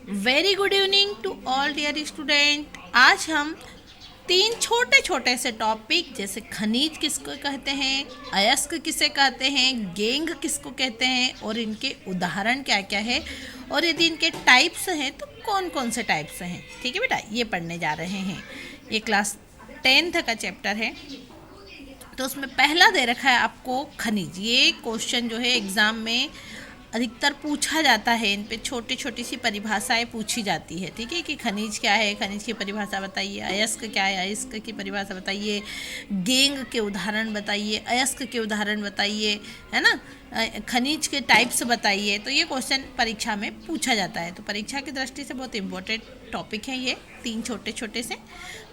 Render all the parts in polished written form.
Very good evening to all dear student. आज हम तीन छोटे छोटे से टॉपिक जैसे खनिज किसको कहते हैं, अयस्क किसे कहते हैं, गेंग किसको कहते हैं और इनके उदाहरण क्या क्या है और यदि इनके टाइप्स हैं तो कौन कौन से टाइप्स हैं। ठीक है बेटा, ये पढ़ने जा रहे हैं। ये क्लास 10th का चैप्टर है। तो उसमें पहला दे रखा है आपको खनिज। ये क्वेश्चन जो है एग्ज़ाम में अधिकतर पूछा जाता है। इन पे छोटी छोटी सी परिभाषाएं पूछी जाती है। ठीक है कि खनिज क्या है, खनिज की परिभाषा बताइए, अयस्क क्या है, अयस्क की परिभाषा बताइए, गेंग के उदाहरण बताइए, अयस्क के उदाहरण बताइए, है ना, खनिज के टाइप्स बताइए। तो ये क्वेश्चन परीक्षा में पूछा जाता है। तो परीक्षा की दृष्टि से बहुत इम्पोर्टेंट टॉपिक है ये, तीन छोटे छोटे से।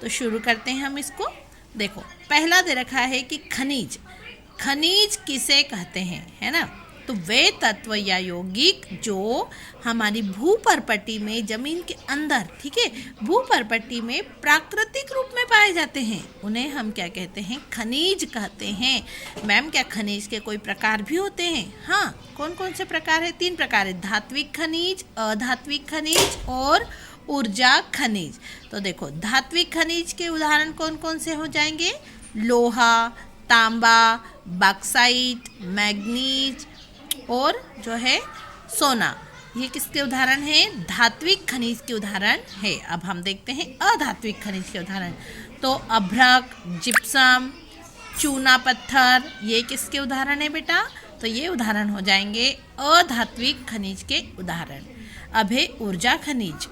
तो शुरू करते हैं हम इसको। देखो, पहला दे रखा है कि खनिज, खनिज किसे कहते हैं, है ना। तो वे तत्व या यौगिक जो हमारी भूपर्पटी में, जमीन के अंदर, ठीक है, भूपर्पटी में प्राकृतिक रूप में पाए जाते हैं, उन्हें हम क्या कहते हैं, खनिज कहते हैं। मैम, क्या खनिज के कोई प्रकार भी होते हैं? हाँ, कौन कौन से प्रकार है? 3 प्रकार है, धात्विक खनिज, अधात्विक खनिज और ऊर्जा खनिज। तो देखो, धात्विक खनिज के उदाहरण कौन कौन से हो जाएंगे? लोहा, तांबा, बॉक्साइट, मैग्नीज और जो है सोना। ये किसके उदाहरण हैं? धात्विक खनिज के उदाहरण है। अब हम देखते हैं अधात्विक खनिज के उदाहरण। तो अभ्रक, जिप्सम, चूना पत्थर, ये किसके उदाहरण है बेटा? तो ये उदाहरण हो जाएंगे अधात्विक खनिज के उदाहरण। अब है ऊर्जा खनिज,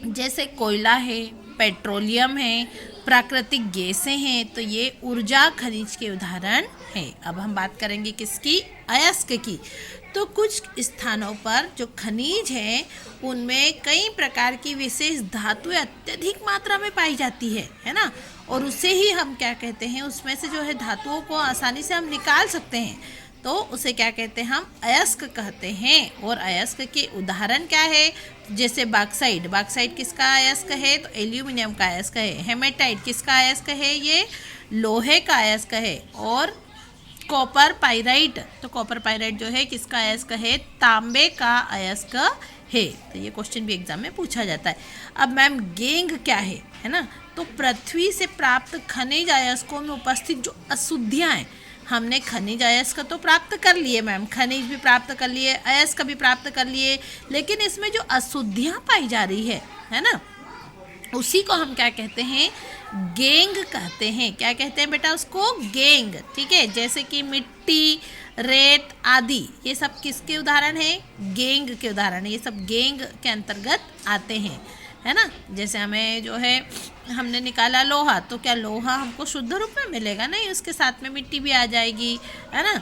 जैसे कोयला है, पेट्रोलियम है, प्राकृतिक गैसें हैं, तो ये ऊर्जा खनिज के उदाहरण हैं। अब हम बात करेंगे किसकी? अयस्क की। तो कुछ स्थानों पर जो खनिज हैं उनमें कई प्रकार की विशेष धातुएं अत्यधिक मात्रा में पाई जाती है ना, और उसे ही हम क्या कहते हैं, उसमें से जो है धातुओं को आसानी से हम निकाल सकते हैं, तो उसे क्या कहते हैं? हम अयस्क कहते हैं। और अयस्क के उदाहरण क्या है? जैसे बॉक्साइट, बॉक्साइट किसका अयस्क है? तो एल्यूमिनियम का अयस्क है। हेमेटाइट किसका अयस्क है? ये लोहे का अयस्क है। और कॉपर पाइराइट, तो कॉपर पाइराइट जो है किसका अयस्क है? तांबे का अयस्क है। तो ये क्वेश्चन भी एग्जाम में पूछा जाता है। अब मैम, गेंग क्या है ना, तो पृथ्वी से प्राप्त खनिज अयस्कों में उपस्थित जो अशुद्धियाँ हैं, हमने खनिज अयस्क तो प्राप्त कर लिए मैम, खनिज भी प्राप्त कर लिए, अयस्क भी प्राप्त कर लिए, लेकिन इसमें जो अशुद्धियाँ पाई जा रही है ना, उसी को हम क्या कहते हैं? गेंग कहते हैं। क्या कहते हैं बेटा उसको? गेंग। ठीक है, जैसे कि मिट्टी, रेत आदि, ये सब किसके उदाहरण हैं? गेंग के उदाहरण है। ये सब गेंग के अंतर्गत आते हैं, है ना। जैसे हमें जो है, हमने निकाला लोहा, तो क्या लोहा हमको शुद्ध रूप में मिलेगा? नहीं, उसके साथ में मिट्टी भी आ जाएगी, है ना,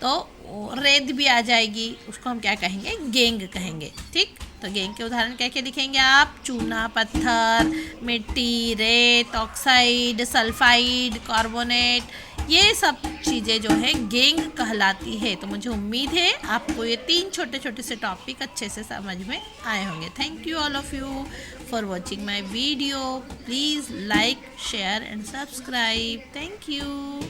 तो रेत भी आ जाएगी, उसको हम क्या कहेंगे? गेंग कहेंगे। ठीक, तो गेंग के उदाहरण क्या क्या लिखेंगे आप? चूना पत्थर, मिट्टी, रेत, ऑक्साइड, सल्फाइड, कार्बोनेट, ये सब चीज़ें जो है गेंग कहलाती है। तो मुझे उम्मीद है आपको ये 3 छोटे छोटे से टॉपिक अच्छे से समझ में आए होंगे। Thank you all of you for watching my video. Please like, share and subscribe. Thank you.